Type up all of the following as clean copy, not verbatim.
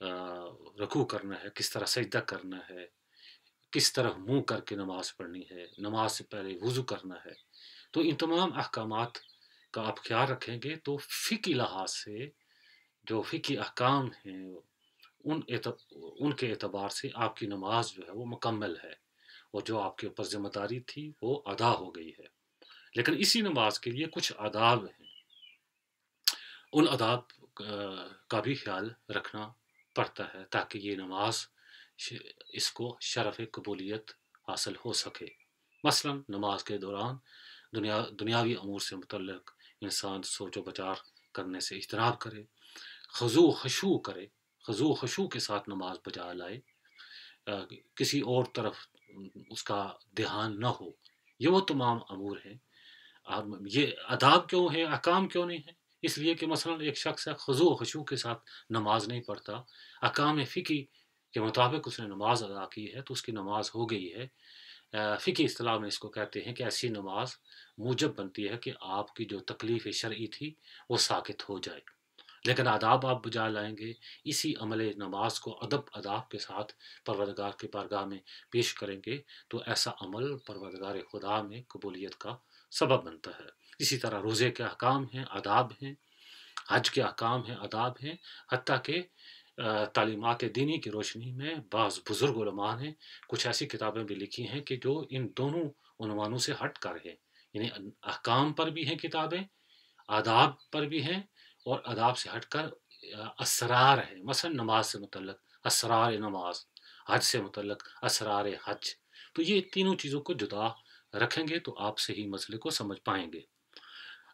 رکوع کرنا ہے، کس طرح سجدہ کرنا ہے، کس طرح منہ کر کے نماز پڑھنی ہے، نماز سے پہلے وضو کرنا ہے، تو ان تمام احکامات کا آپ خیال رکھیں گے تو فقہی لحاظ سے جو فقہی احکام ہیں ان کے اعتبار سے آپ کی نماز جو ہے وہ مکمل ہے، اور جو آپ کے اوپر ذمہ داری تھی وہ ادا ہو گئی ہے۔ لیکن اسی نماز کے لیے کچھ آداب ہیں، ان آداب کا بھی خیال رکھنا پڑتا ہے تاکہ یہ نماز اس کو شرف قبولیت حاصل ہو سکے۔ مثلا نماز کے دوران دنیاوی امور سے متعلق انسان سوچ و بچار کرنے سے اجتناب کرے، خضوع و خشوع کے ساتھ نماز بجا لائے، کسی اور طرف اس کا دھیان نہ ہو۔ یہ وہ تمام امور ہیں۔ یہ آداب کیوں ہیں، احکام کیوں نہیں ہیں؟ اس لیے کہ مثلا ایک شخص ہے خضوع و خشوع کے ساتھ نماز نہیں پڑھتا، احکام فقہی کے مطابق اس نے نماز ادا کی ہے تو اس کی نماز ہو گئی ہے۔ فقہی اصطلاح میں اس کو کہتے ہیں کہ ایسی نماز موجب بنتی ہے کہ آپ کی جو تکلیف شرعی تھی وہ ساقط ہو جائے۔ لیکن آداب آپ بجا لائیں گے، اسی عمل نماز کو ادب آداب کے ساتھ پروردگار کی بارگاہ میں پیش کریں گے تو ایسا عمل پروردگار خدا میں قبولیت کا سبب بنتا ہے۔ اسی طرح روزے کے احکام ہیں، آداب ہیں، حج کے احکام ہیں، آداب ہیں، حتیٰ کہ تعلیمات دینی کی روشنی میں بعض بزرگ علماء نے کچھ ایسی کتابیں بھی لکھی ہیں کہ جو ان دونوں عنوانوں سے ہٹ کر ہیں، یعنی احکام پر بھی ہیں کتابیں، آداب پر بھی ہیں، اور آداب سے ہٹ کر اسرار ہے، مثلا نماز سے متعلق اسرار نماز، حج سے متعلق اسرار حج۔ تو یہ تینوں چیزوں کو جدا رکھیں گے تو آپ صحیح مسئلے کو سمجھ پائیں گے۔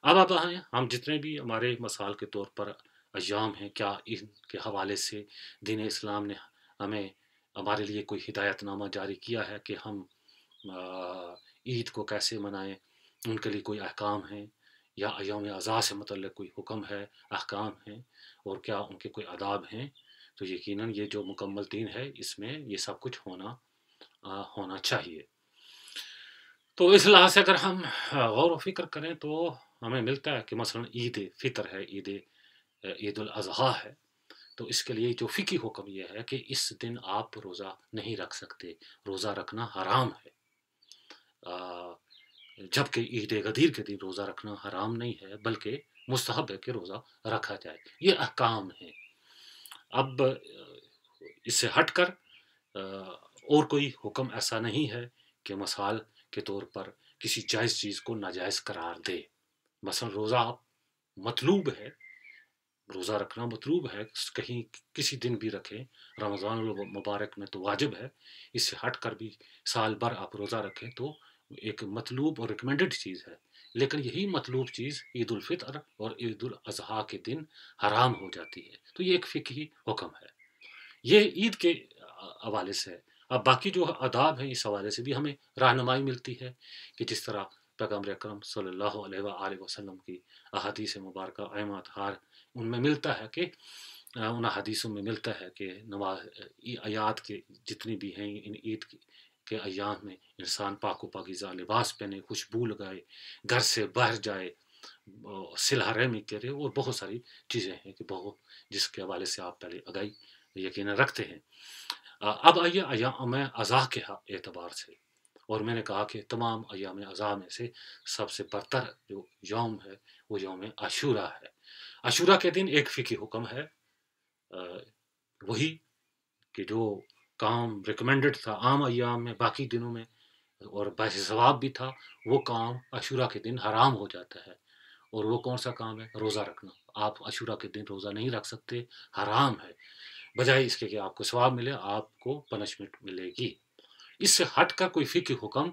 اب آپ آئیں، ہم جتنے بھی ہمارے مثال کے طور پر ایام ہیں، کیا ان کے حوالے سے دین اسلام نے ہمیں ہمارے لیے کوئی ہدایت نامہ جاری کیا ہے کہ ہم عید کو کیسے منائیں، ان کے لیے کوئی احکام ہیں، یا ایام اعضاء سے متعلق کوئی حکم ہے، احکام ہیں، اور کیا ان کے کوئی آداب ہیں؟ تو یقیناً یہ جو مکمل دین ہے اس میں یہ سب کچھ ہونا چاہیے۔ تو اس لحاظ سے اگر ہم غور و فکر کریں تو ہمیں ملتا ہے کہ مثلا عید فطر ہے، عید الاضحیٰ ہے، تو اس کے لیے جو فقہی حکم یہ ہے کہ اس دن آپ روزہ نہیں رکھ سکتے، روزہ رکھنا حرام ہے۔ جبکہ عید غدیر کے دن روزہ رکھنا حرام نہیں ہے بلکہ مستحب ہے کہ روزہ رکھا جائے۔ یہ احکام ہیں۔ اب اس سے ہٹ کر اور کوئی حکم ایسا نہیں ہے کہ مثال کے طور پر کسی جائز چیز کو ناجائز قرار دے۔ مثلا روزہ مطلوب ہے، روزہ رکھنا مطلوب ہے، کہیں کسی دن بھی رکھیں، رمضان المبارک میں تو واجب ہے، اس سے ہٹ کر بھی سال بھر آپ روزہ رکھیں تو ایک مطلوب اور ریکمینڈڈ چیز ہے۔ لیکن یہی مطلوب چیز عید الفطر اور عید الاضحیٰ کے دن حرام ہو جاتی ہے، تو یہ ایک فقہی حکم ہے۔ یہ عید کے حوالے سے ہے۔ اب باقی جو آداب ہیں اس حوالے سے بھی ہمیں رہنمائی ملتی ہے کہ جس طرح پیغمبر اکرم صلی اللہ علیہ وآلہ وسلم کی احادیث مبارکہ اہم اطہار، ان میں ملتا ہے کہ ان حدیثوں میں ملتا ہے کہ نماز آیات کے جتنی بھی ہیں ان عید کے ایام میں انسان پاک و پاکیزہ لباس پہنے، خوشبو لگائے، گھر سے باہر جائے، صلح رحمی کرے، اور بہت ساری چیزیں ہیں کہ بہت جس کے حوالے سے آپ پہلے آگاہی یقیناً رکھتے ہیں۔ اب آئیے ایام اضحیٰ کے اعتبار سے، اور میں نے کہا کہ تمام ایام اضحیٰ میں سے سب سے برتر جو یوم ہے وہ یوم عاشورہ ہے۔ عاشورہ کے دن ایک فقہی حکم ہے، وہی کہ جو کام ریکمینڈڈ تھا عام ایام میں باقی دنوں میں اور باعث ثواب بھی تھا، وہ کام عاشورہ کے دن حرام ہو جاتا ہے۔ اور وہ کون سا کام ہے؟ روزہ رکھنا۔ آپ عاشورہ کے دن روزہ نہیں رکھ سکتے، حرام ہے، بجائے اس کے کہ آپ کو ثواب ملے آپ کو پنشمنٹ ملے گی۔ اس سے ہٹ کر کوئی فقہی حکم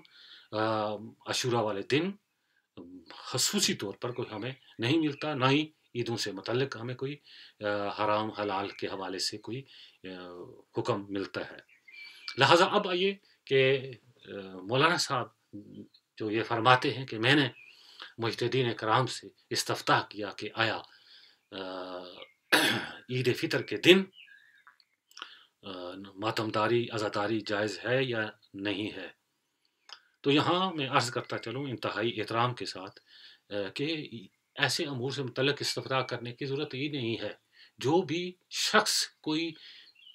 عاشورہ والے دن خصوصی طور پر کوئی ہمیں نہیں ملتا، نہ ہی عیدوں سے متعلق ہمیں کوئی حرام حلال کے حوالے سے کوئی حکم ملتا ہے۔ لہٰذا اب آئیے کہ مولانا صاحب جو یہ فرماتے ہیں کہ میں نے مجتہدین کرام سے استفتاح کیا کہ آیا عید فطر کے دن ماتمداری عزاداری جائز ہے یا نہیں ہے؟ تو یہاں میں عرض کرتا چلوں انتہائی احترام کے ساتھ کہ ایسے امور سے متعلق استفتاح کرنے کی ضرورت ہی نہیں ہے۔ جو بھی شخص کوئی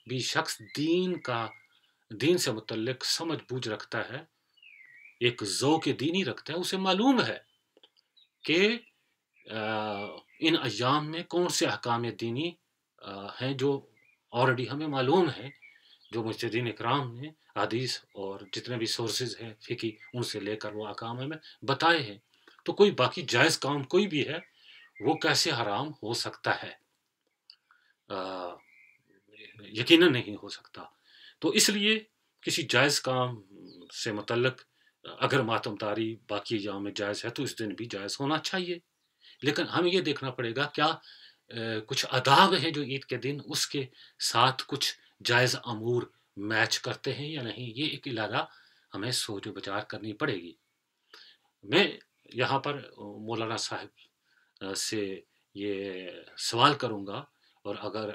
بھی شخص دین سے متعلق سمجھ بوجھ رکھتا ہے، ایک ذوق دینی رکھتا ہے، اسے معلوم ہے کہ ان ایام میں کون سے احکام دینی ہیں جو آلریڈی ہمیں معلوم ہے، جو مجتہدین اکرام نے حدیث اور جتنے بھی سورسز ہیں فقہی ان سے لے کر وہ احکام ہمیں بتائے ہیں. تو کوئی باقی جائز کام کوئی بھی ہے وہ کیسے حرام ہو سکتا ہے؟ یقیناً نہیں ہو سکتا. تو اس لیے کسی جائز کام سے متعلق اگر ماتم داری باقی ایام میں جائز ہے تو اس دن بھی جائز ہونا چاہیے، لیکن ہمیں یہ دیکھنا پڑے گا کیا کچھ آداب ہیں جو عید کے دن اس کے ساتھ کچھ جائز امور میچ کرتے ہیں یا نہیں. یہ ایک علیحدہ ہمیں سوچ و بچار کرنی پڑے گی. میں یہاں پر مولانا صاحب سے یہ سوال کروں گا، اور اگر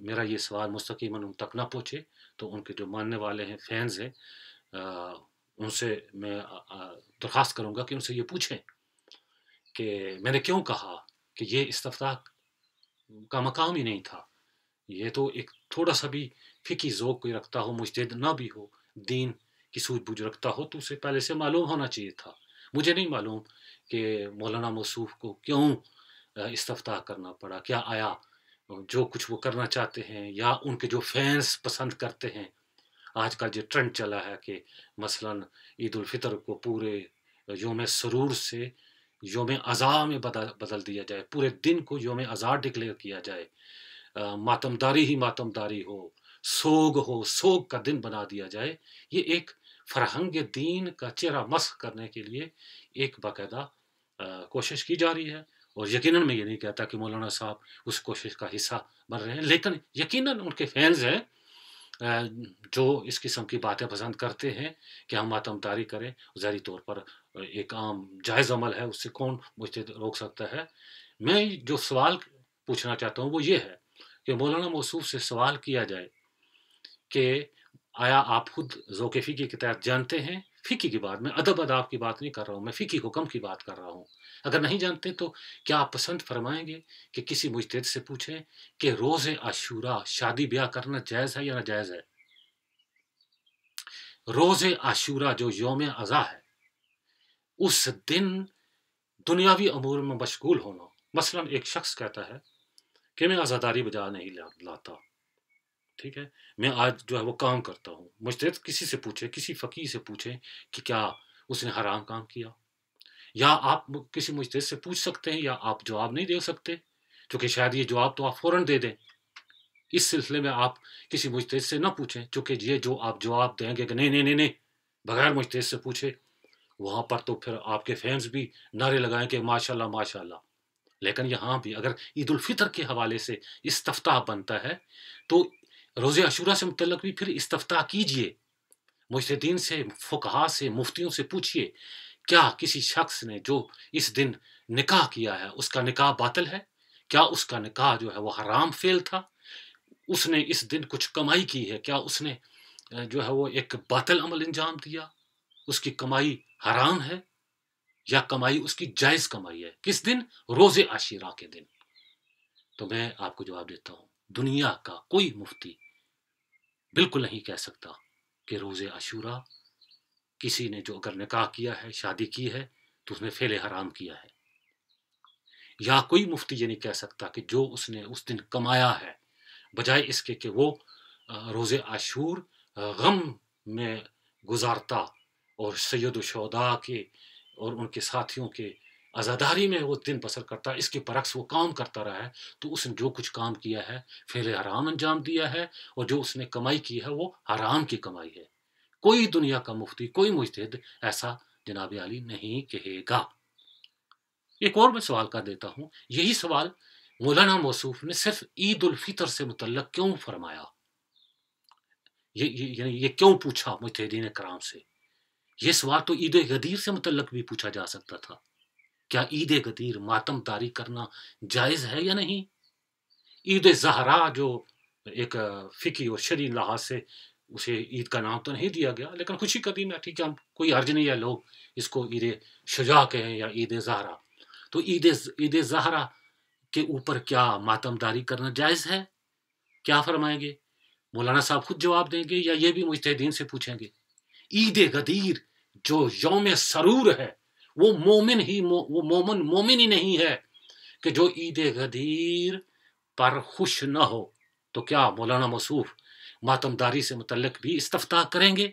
میرا یہ سوال مستقیماً ان تک نہ پہنچے تو ان کے جو ماننے والے ہیں، فینز ہیں، ان سے میں درخواست کروں گا کہ ان سے یہ پوچھیں کہ میں نے کیوں کہا کہ یہ استفتاء کا مقام ہی نہیں تھا. یہ تو ایک تھوڑا سا بھی فقہی ذوق کوئی رکھتا ہو، مجتہد نہ بھی ہو، دین کی سوجھ بوجھ رکھتا ہو تو اسے پہلے سے معلوم ہونا چاہیے تھا. مجھے نہیں معلوم کہ مولانا موصوف کو کیوں استفتاء کرنا پڑا. کیا آیا جو کچھ وہ کرنا چاہتے ہیں یا ان کے جو فینس پسند کرتے ہیں؟ آج کل جو ٹرینڈ چلا ہے کہ مثلاً عید الفطر کو پورے یوم سرور سے یوم ازا میں بدل دیا جائے، پورے دن کو یوم ازا ڈکلیئر کیا جائے، ماتم داری ہی ماتم داری ہو سوگ کا دن بنا دیا جائے. یہ ایک فرہنگ دین کا چہرہ مسخ کرنے کے لیے ایک باقاعدہ کوشش کی جا رہی ہے. اور یقیناً میں یہ نہیں کہتا کہ مولانا صاحب اس کوشش کا حصہ بن رہے ہیں، لیکن یقیناً ان کے فینز ہیں جو اس قسم کی باتیں پسند کرتے ہیں کہ ہم ماتم داری کریں. ظاہری طور پر ایک عام جائز عمل ہے، اس سے کون مجھے روک سکتا ہے. میں جو سوال پوچھنا چاہتا ہوں وہ یہ ہے کہ مولانا موصوف سے سوال کیا جائے کہ آیا آپ خود ذوق فقہ کے تحت جانتے ہیں؟ فقہ کی بات، میں ادب آداب کی بات نہیں کر رہا ہوں، میں فقہی حکم کی بات کر رہا ہوں. اگر نہیں جانتے تو کیا آپ پسند فرمائیں گے کہ کسی مجتہد سے پوچھیں کہ روز عاشورہ شادی بیاہ کرنا جائز ہے یا ناجائز ہے؟ روز عاشورہ جو یوم ازا ہے، اس دن دنیاوی امور میں مشغول ہونا. مثلا ایک شخص کہتا ہے کہ میں عزاداری بجا نہیں لاتا، ٹھیک ہے، میں آج جو ہے وہ کام کرتا ہوں. مجتہد کسی سے پوچھے، کسی فقیہ سے پوچھے کہ کیا اس نے حرام کام کیا، یا آپ کسی مجتہد سے پوچھ سکتے ہیں یا آپ جواب نہیں دے سکتے چونکہ شاید یہ جواب تو آپ فوراً دے دیں. اس سلسلے میں آپ کسی مجتہد سے نہ پوچھیں چونکہ یہ جو آپ جواب دیں گے کہ نہیں نہیں نہیں نہیں بغیر مجتہد سے پوچھے، وہاں پر تو پھر آپ کے فینس بھی نعرے لگائیں کہ ماشاء اللہ ماشاء اللہ. لیکن یہاں بھی اگر عید الفطر کے حوالے سے استفتاء بنتا ہے تو روز عاشورہ سے متعلق بھی پھر استفتاء کیجئے، مجتہدین سے، فقہا سے، مفتیوں سے پوچھئے کیا کسی شخص نے جو اس دن نکاح کیا ہے اس کا نکاح باطل ہے؟ کیا اس کا نکاح جو ہے وہ حرام فعل تھا؟ اس نے اس دن کچھ کمائی کی ہے، کیا اس نے جو ہے وہ ایک باطل عمل انجام دیا؟ اس کی کمائی حرام ہے یا کمائی اس کی جائز کمائی ہے؟ کس دن؟ روز عاشورہ کے دن. تو میں آپ کو جواب دیتا ہوں، دنیا کا کوئی مفتی بالکل نہیں کہہ سکتا کہ روز عاشورہ کسی نے جو اگر نکاح کیا ہے، شادی کی ہے تو اس نے فعل حرام کیا ہے. یا کوئی مفتی یہ نہیں کہہ سکتا کہ جو اس نے اس دن کمایا ہے، بجائے اس کے کہ وہ روز عاشور غم میں گزارتا اور سید الشہداء کے اور ان کے ساتھیوں کے عزاداری میں وہ دن بسر کرتا، اس کے برعکس وہ کام کرتا رہا ہے، تو اس نے جو کچھ کام کیا ہے فعل حرام انجام دیا ہے، اور جو اس نے کمائی کی ہے وہ حرام کی کمائی ہے. کوئی دنیا کا مفتی، کوئی مجتہد ایسا جناب عالی نہیں کہے گا. ایک اور میں سوال کر دیتا ہوں، یہی سوال مولانا موصوف نے صرف عید الفطر سے متعلق کیوں فرمایا؟ یہ کیوں پوچھا مجتہدین کرام سے؟ یہ سوال تو عید غدیر سے متعلق بھی پوچھا جا سکتا تھا. کیا عید غدیر ماتم داری کرنا جائز ہے یا نہیں؟ عید زہرا جو ایک فقہی اور شرعی لحاظ سے اسے عید کا نام تو نہیں دیا گیا، لیکن خوشی کا دن ہے، ٹھیک ہے، ہم کوئی حرج نہیں ہے لوگ اس کو عید شجاع کہیں یا عید زہرا. تو عید زہرا کے اوپر کیا ماتم داری کرنا جائز ہے؟ کیا فرمائیں گے؟ مولانا صاحب خود جواب دیں گے یا یہ بھی مجتہدین سے پوچھیں گے؟ عید غدیر جو یوم سرور ہے وہ مومن ہی نہیں ہے کہ جو عید غدیر پر خوش نہ ہو. تو کیا مولانا موصوف ماتمداری سے متعلق بھی استفتاء کریں گے؟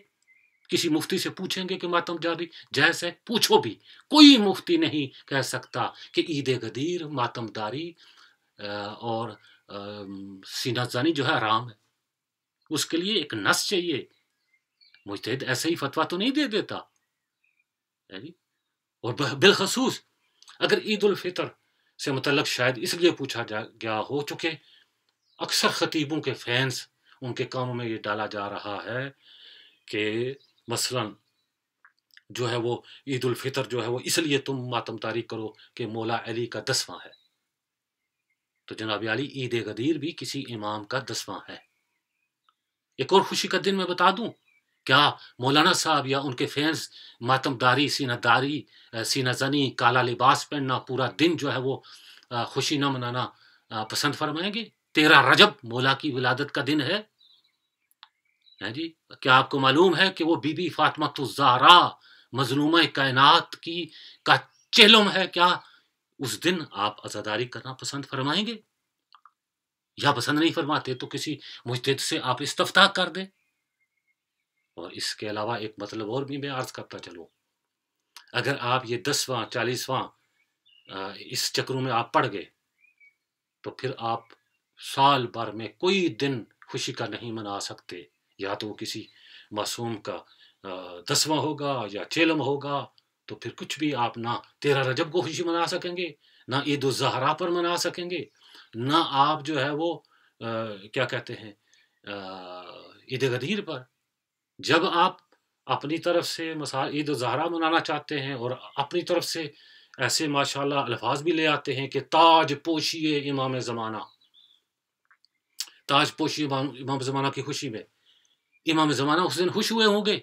کسی مفتی سے پوچھیں گے کہ ماتم داری جائز ہے؟ پوچھو بھی، کوئی مفتی نہیں کہہ سکتا کہ عید غدیر، ماتم داری اور سینہ زنی جو ہے حرام ہے. اس کے لیے ایک نص چاہیے. مجتہد ایسے ہی فتویٰ تو نہیں دے دیتا. اور بالخصوص اگر عید الفطر سے متعلق شاید اس لیے پوچھا گیا ہو چکے اکثر خطیبوں کے فینس ان کے کاموں میں یہ ڈالا جا رہا ہے کہ مثلا جو ہے وہ عید الفطر جو ہے وہ اس لیے تم ماتم داری کرو کہ مولا علی کا 10واں ہے. تو جناب علی عید غدیر بھی کسی امام کا 10واں ہے. ایک اور خوشی کا دن میں بتا دوں، کیا مولانا صاحب یا ان کے فینس ماتم داری، سینہ زنی، کالا لباس پہننا، پورا دن جو ہے وہ خوشی نہ منانا پسند فرمائیں گے؟ 13 رجب مولا کی ولادت کا دن ہے جی. کیا آپ کو معلوم ہے کہ وہ بی بی فاطمہ الزہرا مظلومہ کائنات کا چہلم ہے؟ کیا اس دن آپ عزاداری کرنا پسند فرمائیں گے یا پسند نہیں فرماتے؟ تو کسی مجتہد سے آپ استفتاء کر دیں. اور اس کے علاوہ ایک مطلب اور بھی میں عرض کرتا چلوں، اگر آپ یہ 10واں 40واں اس چکروں میں آپ پڑ گئے تو پھر آپ سال بھر میں کوئی دن خوشی کا نہیں منا سکتے. یا تو وہ کسی معصوم کا 10واں ہوگا یا چیلم ہوگا، تو پھر کچھ بھی آپ نہ 13 رجب کو خوشی منا سکیں گے، نہ عید الزہرا پر منا سکیں گے، نہ آپ جو ہے وہ کیا کہتے ہیں عید غدیر پر. جب آپ اپنی طرف سے عید الزہرا منانا چاہتے ہیں اور اپنی طرف سے ایسے ماشاءاللہ الفاظ بھی لے آتے ہیں کہ تاج پوشیے امام زمانہ، تاج پوشی امام زمانہ کی خوشی میں، امام زمانہ اس دن خوش ہوئے ہوں گے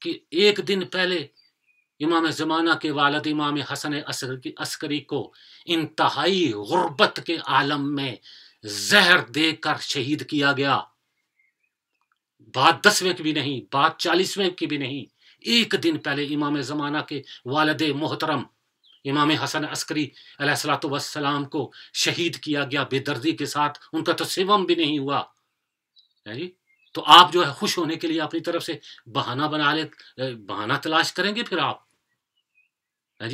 کہ ایک دن پہلے امام زمانہ کے والد امام حسن عسکری کو انتہائی غربت کے عالم میں زہر دے کر شہید کیا گیا. بات 10ویں کی بھی نہیں، بات 40ویں کی بھی نہیں، ایک دن پہلے امام زمانہ کے والد محترم امام حسن عسکری علیہ الصلوۃ والسلام کو شہید کیا گیا بے دردی کے ساتھ. ان کا تو سوم بھی نہیں ہوا. تو آپ جو ہے خوش ہونے کے لیے اپنی طرف سے بہانہ تلاش کریں گے. پھر آپ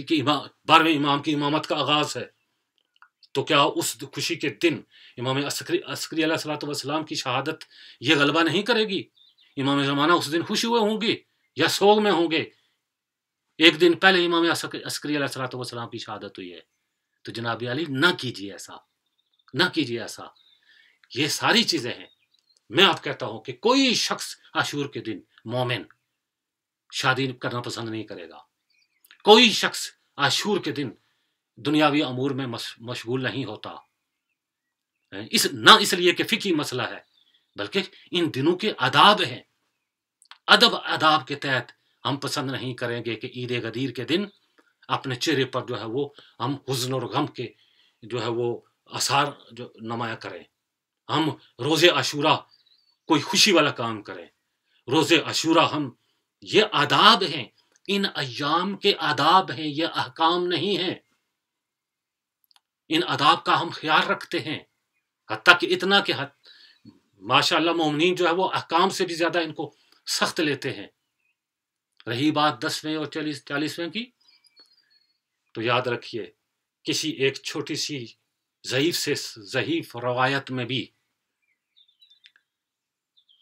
کہ 12ویں امام کی امامت کا آغاز ہے، تو کیا اس خوشی کے دن امام عسکری علیہ الصلوۃ والسلام کی شہادت یہ غلبہ نہیں کرے گی؟ امام زمانہ اس دن خوش ہوئے ہوں گے یا سوگ میں ہوں گے؟ ایک دن پہلے امام عسکری علیہ الصلوۃ والسلام کی شہادت ہوئی ہے. تو جناب علی نہ کیجیے ایسا، نہ کیجیے ایسا. یہ ساری چیزیں ہیں. میں آپ کہتا ہوں کہ کوئی شخص عاشور کے دن مومن شادی کرنا پسند نہیں کرے گا. کوئی شخص عاشور کے دن دنیاوی امور میں مشغول نہیں ہوتا، نہ اس لیے کہ فقہی مسئلہ ہے، بلکہ ان دنوں کے آداب ہیں. آداب کے تحت ہم پسند نہیں کریں گے کہ عید غدیر کے دن اپنے چہرے پر جو ہے وہ ہم حزن اور غم کے جو ہے وہ آثار جو نمایاں کریں. ہم روز عاشورہ کوئی خوشی والا کام کریں. روز عاشورہ ہم یہ آداب ہیں، ان ایام کے آداب ہیں، یہ احکام نہیں ہیں. ان آداب کا ہم خیال رکھتے ہیں، حتیٰ کہ اتنا کہ ماشاءاللہ مومنین جو ہے وہ احکام سے بھی زیادہ ان کو سخت لیتے ہیں. رہی بات 10ویں اور 40ویں کی، تو یاد رکھیے کسی ایک چھوٹی سی ضعیف روایت میں بھی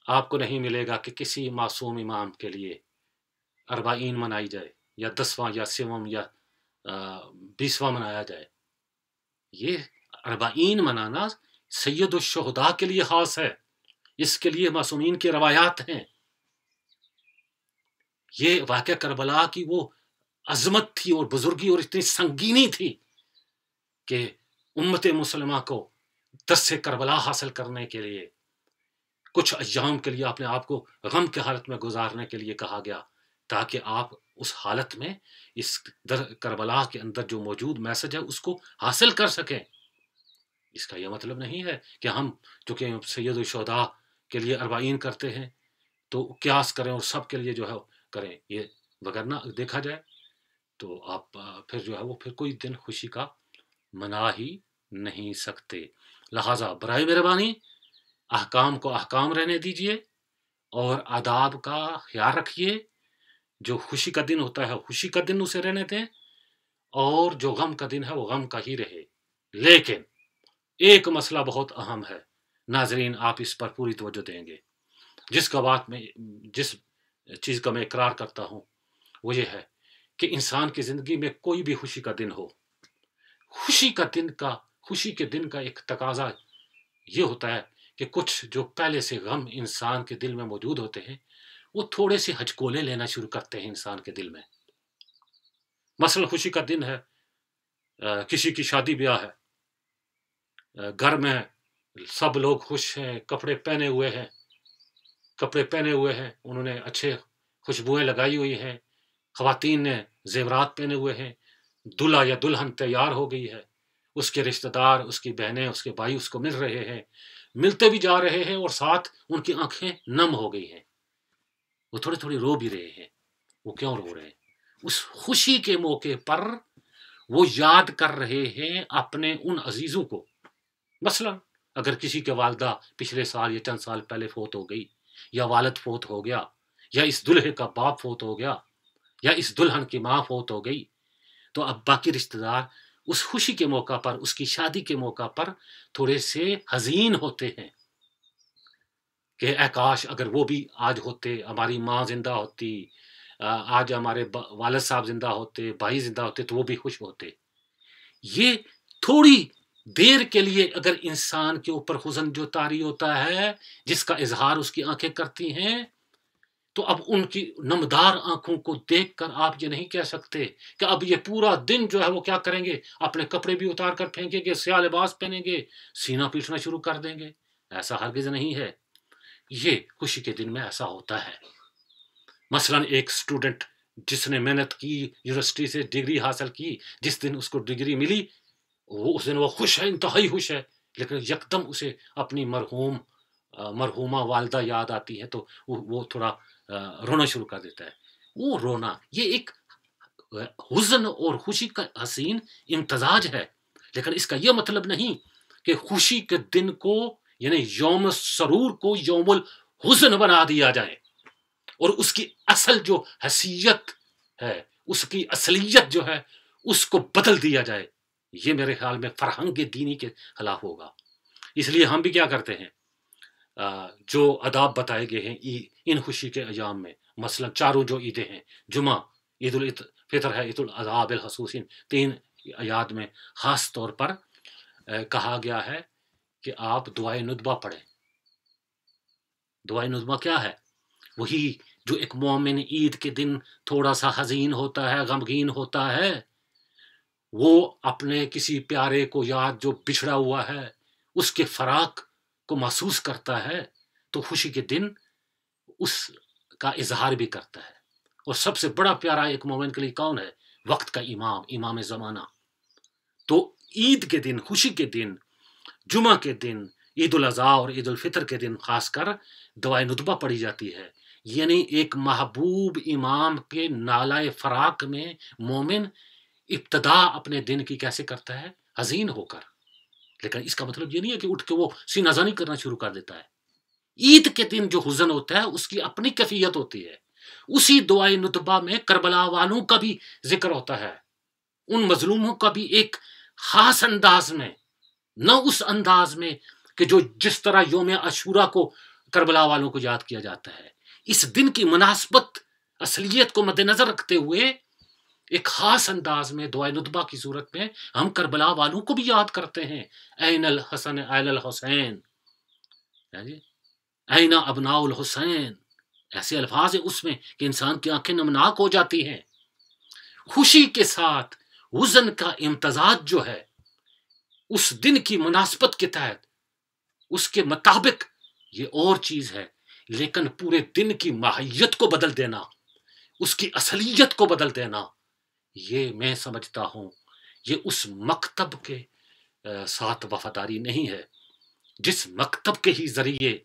آپ کو نہیں ملے گا کہ کسی معصوم امام کے لیے 40 منائی جائے یا 10واں یا 7واں یا 20واں منایا جائے. یہ 40 منانا سید الشہداء کے لیے خاص ہے، اس کے لیے معصومین کی روایات ہیں. یہ واقعہ کربلا کی وہ عظمت تھی اور بزرگی اور اتنی سنگینی تھی کہ امت مسلمہ کو درس کربلا حاصل کرنے کے لیے کچھ ایام کے لیے اپنے آپ کو غم کے حالت میں گزارنے کے لیے کہا گیا، تاکہ آپ اس حالت میں اس کربلا کے اندر جو موجود میسج ہے اس کو حاصل کر سکیں. اس کا یہ مطلب نہیں ہے کہ ہم چونکہ سید الشہداء کے لیے اربعین کرتے ہیں تو قیاس کریں اور سب کے لیے جو ہے کریں، یہ وگرنہ دیکھا جائے تو آپ پھر جو ہے وہ پھر کوئی دن خوشی کا منا ہی نہیں سکتے۔ لہٰذا برائے مہربانی احکام کو احکام رہنے دیجئے اور آداب کا خیال رکھیے۔ جو خوشی کا دن ہوتا ہے خوشی کا دن اسے رہنے دیں، اور جو غم کا دن ہے وہ غم کا ہی رہے۔ لیکن ایک مسئلہ بہت اہم ہے، ناظرین آپ اس پر پوری توجہ دیں گے، جس چیز کا میں اقرار کرتا ہوں وہ یہ ہے کہ انسان کی زندگی میں کوئی بھی خوشی کا دن ہو، خوشی کے دن کا ایک تقاضا یہ ہوتا ہے کہ کچھ جو پہلے سے غم انسان کے دل میں موجود ہوتے ہیں وہ تھوڑے سے ہچکولے لینا شروع کرتے ہیں انسان کے دل میں۔ مثلا خوشی کا دن ہے، کسی کی شادی بیاہ ہے، گھر میں سب لوگ خوش ہیں، کپڑے پہنے ہوئے ہیں، انہوں نے اچھے خوشبوئیں لگائی ہوئی ہیں، خواتین نے زیورات پہنے ہوئے ہیں، دلہا یا دلہن تیار ہو گئی ہے، اس کے رشتہ دار، اس کی بہنیں، اس کے بھائی اس کو مل رہے ہیں، ملتے بھی جا رہے ہیں، اور ساتھ ان کی آنکھیں نم ہو گئی ہیں، وہ تھوڑے تھوڑے رو بھی رہے ہیں۔ وہ کیوں رو رہے ہیں؟ اس خوشی کے موقع پر وہ یاد کر رہے ہیں اپنے ان عزیزوں کو۔ مثلا اگر کسی کے والدہ پچھلے سال یا چند سال پہلے فوت ہو گئی، یا والد فوت ہو گیا، یا اس دلہے کا باپ فوت ہو گیا، یا اس دلہن کی ماں فوت ہو گئی، تو اب باقی رشتہ دار اس خوشی کے موقع پر، اس کی شادی کے موقع پر تھوڑے سے حزین ہوتے ہیں کہ اے کاش اگر وہ بھی آج ہوتے، ہماری ماں زندہ ہوتی، آج ہمارے والد صاحب زندہ ہوتے، بھائی زندہ ہوتے تو وہ بھی خوش ہوتے۔ یہ تھوڑی دیر کے لیے اگر انسان کے اوپر حزن جو طاری ہوتا ہے، جس کا اظہار اس کی آنکھیں کرتی ہیں، تو اب ان کی نمدار آنکھوں کو دیکھ کر آپ یہ نہیں کہہ سکتے کہ اب یہ پورا دن جو ہے وہ کیا کریں گے، اپنے کپڑے بھی اتار کر پھینکیں گے، سیاہ لباس پہنیں گے، سینہ پیٹنا شروع کر دیں گے۔ ایسا ہرگز نہیں ہے۔ یہ خوشی کے دن میں ایسا ہوتا ہے۔ مثلا ایک اسٹوڈنٹ جس نے محنت کی، یونیورسٹی سے ڈگری حاصل کی، جس دن اس کو ڈگری ملی، اس دن وہ خوش ہے، انتہائی خوش ہے، لیکن یکدم اسے اپنی مرحومہ والدہ یاد آتی ہے تو وہ تھوڑا رونا شروع کر دیتا ہے۔ وہ رونا یہ ایک حزن اور خوشی کا حسین امتزاج ہے، لیکن اس کا یہ مطلب نہیں کہ خوشی کے دن کو یعنی یوم سرور کو یوم الحزن بنا دیا جائے، اور اس کی اصل جو حیثیت ہے، اس کی اصلیت جو ہے، اس کو بدل دیا جائے۔ یہ میرے خیال میں فرہنگ دینی کے خلاف ہوگا۔ اس لیے ہم بھی کیا کرتے ہیں، جو آداب بتائے گئے ہیں ان خوشی کے ایام میں، مثلا چاروں جو عیدیں ہیں، جمعہ، عید الفطر ہے، عید الاضحیٰ بالخصوص، ان 3 اعیاد میں خاص طور پر کہا گیا ہے کہ آپ دعائے ندبہ پڑھیں۔ دعائے ندبہ کیا ہے؟ وہی جو ایک مومن عید کے دن تھوڑا سا حزین ہوتا ہے، غمگین ہوتا ہے، وہ اپنے کسی پیارے کو یاد جو بچھڑا ہوا ہے، اس کے فراق کو محسوس کرتا ہے، تو خوشی کے دن اس کا اظہار بھی کرتا ہے۔ اور سب سے بڑا پیارا ایک مومن کے لیے کون ہے؟ وقت کا امام زمانہ۔ تو عید کے دن، خوشی کے دن، جمعہ کے دن، عید الاضحیٰ اور عید الفطر کے دن خاص کر دعائے ندبہ پڑھی جاتی ہے، یعنی ایک محبوب امام کے نالۂ فراق میں مومن ابتدا اپنے دن کی کیسے کرتا ہے؟ حزین ہو کر۔ لیکن اس کا مطلب یہ نہیں ہے کہ اٹھ کے وہ سینہ زنی کرنا شروع کر دیتا ہے۔ عید کے دن جو حزن ہوتا ہے اس کی اپنی کیفیت ہوتی ہے۔ اسی دعائے ندبہ میں کربلا والوں کا بھی ذکر ہوتا ہے، ان مظلوموں کا بھی ایک خاص انداز میں، نہ اس انداز میں کہ جس طرح یوم عاشوراء کو کربلا والوں کو یاد کیا جاتا ہے۔ اس دن کی مناسبت، اصلیت کو مد نظر رکھتے ہوئے ایک خاص انداز میں دعائے ندبہ کی صورت میں ہم کربلا والوں کو بھی یاد کرتے ہیں۔ این الحسن این الحسین، این ابناء الحسین، ایسے الفاظ ہیں اس میں کہ انسان کی آنکھیں نمناک ہو جاتی ہیں۔ خوشی کے ساتھ حزن کا امتزاج جو ہے، اس دن کی مناسبت کے تحت، اس کے مطابق، یہ اور چیز ہے، لیکن پورے دن کی ماہیت کو بدل دینا، اس کی اصلیت کو بدل دینا، یہ میں سمجھتا ہوں یہ اس مکتب کے ساتھ وفاداری نہیں ہے جس مکتب کے ہی ذریعے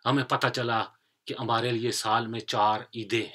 ہمیں پتہ چلا کہ ہمارے لیے سال میں 4 عیدیں ہیں۔